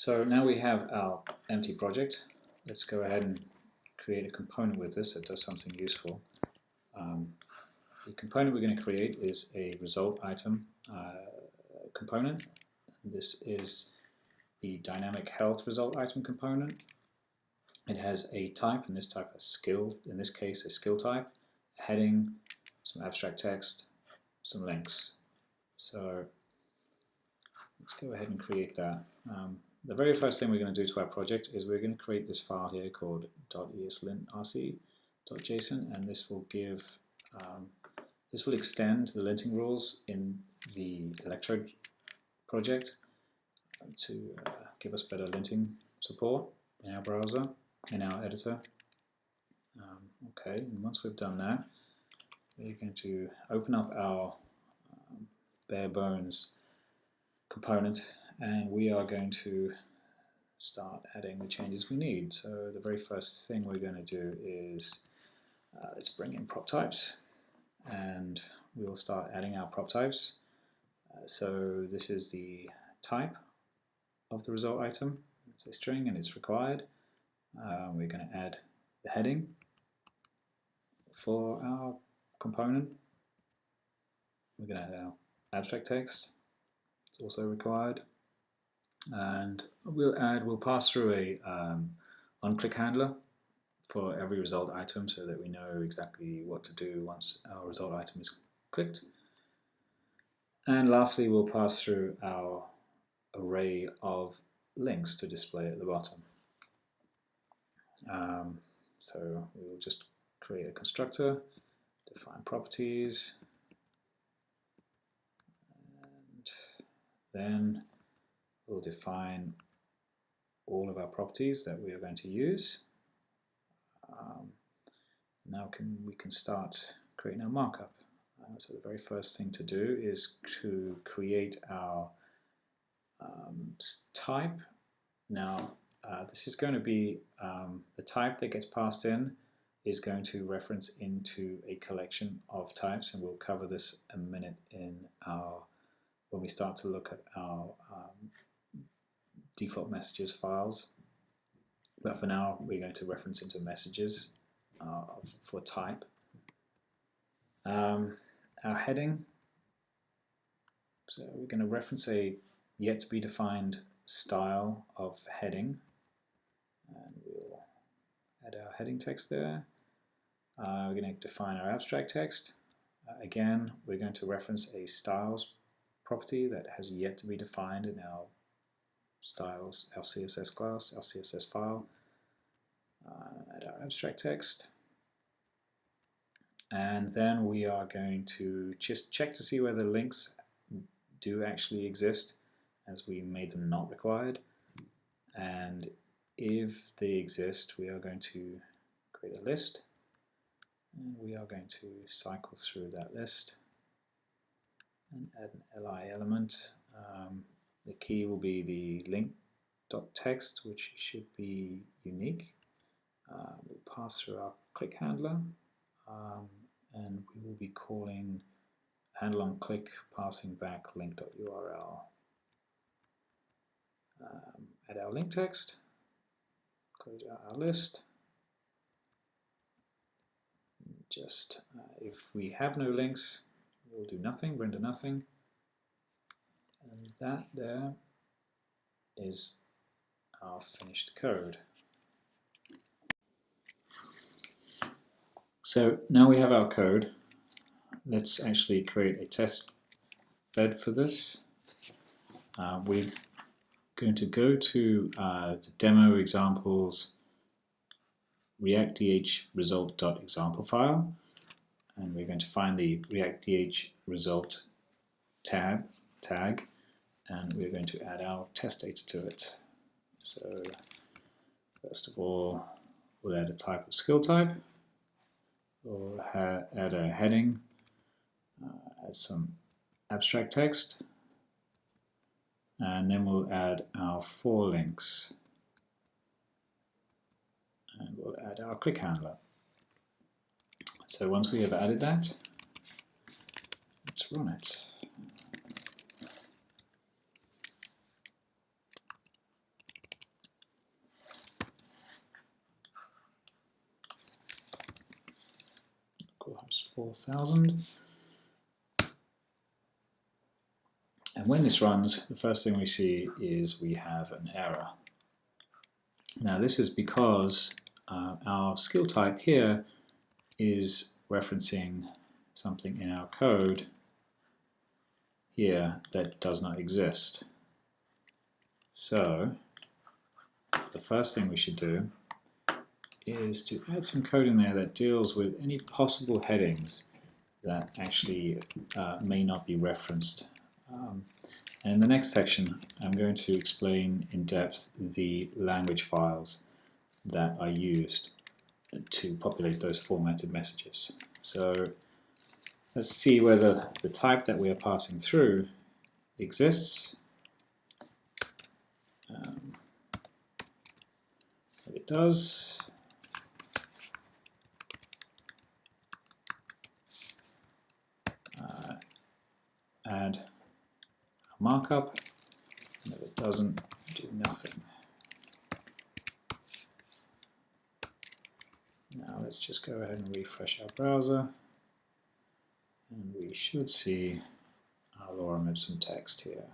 So now we have our empty project. Let's go ahead and create a component with this that does something useful. The component we're going to create is a result item component. This is the dynamic health result item component. It has a type, and this type has skill, in this case a skill type, a heading, some abstract text, some links. So let's go ahead and create that. The very first thing we're going to do to our project is we're going to create this file here called .eslint.rc.json, and this will give this will extend the linting rules in the Electrode project to give us better linting support in our browser, in our editor. Okay, and once we've done that, we're going to open up our bare bones component, and we are going to start adding the changes we need. So the very first thing we're going to do is let's bring in prop types, and we'll start adding our prop types. So this is the type of the result item. It's a string and it's required. We're going to add the heading for our component. We're going to add our abstract text. It's also required. And we'll pass through a onClick handler for every result item so that we know exactly what to do once our result item is clicked. And lastly, we'll pass through our array of links to display at the bottom. So we'll just create a constructor, define properties, and then we'll define all of our properties that we are going to use. Now we can start creating our markup. So the very first thing to do is to create our type. Now this is going to be the type that gets passed in is going to reference into a collection of types, and we'll cover this a minute in when we start to look at our default messages files. But for now, we're going to reference into messages for type. Our heading, so we're going to reference a yet to be defined style of heading, and we'll add our heading text there. We're going to define our abstract text. Again, we're going to reference a styles property that has yet to be defined in our styles, our CSS class, our CSS file. Add our abstract text. And then we are going to just check to see whether links do actually exist, as we made them not required. And if they exist, we are going to create a list, and we are going to cycle through that list and add an li element. The key will be the link.text, which should be unique. We'll pass through our click handler, and we will be calling handle on click, passing back link.url. Add our link text, close out our list. Just if we have no links, we'll do nothing, render nothing. And that there is our finished code. So now we have our code. Let's actually create a test bed for this. We're going to go to the demo examples react.dh result.example file, and we're going to find the react.dh result tag, and we're going to add our test data to it. So first of all, we'll add a type of skill type. We'll add a heading, add some abstract text, and then we'll add our 4 links. And we'll add our click handler. So once we have added that, let's run it. 4000. And when this runs, the first thing we see is we have an error. Now this is because our skill type here is referencing something in our code here that does not exist. So the first thing we should do is to add some code in there that deals with any possible headings that actually may not be referenced. And in the next section, I'm going to explain in depth the language files that are used to populate those formatted messages. So let's see whether the type that we are passing through exists. If it does, add a markup, and if it doesn't, do nothing. Now let's just go ahead and refresh our browser, and we should see our lorem ipsum text here.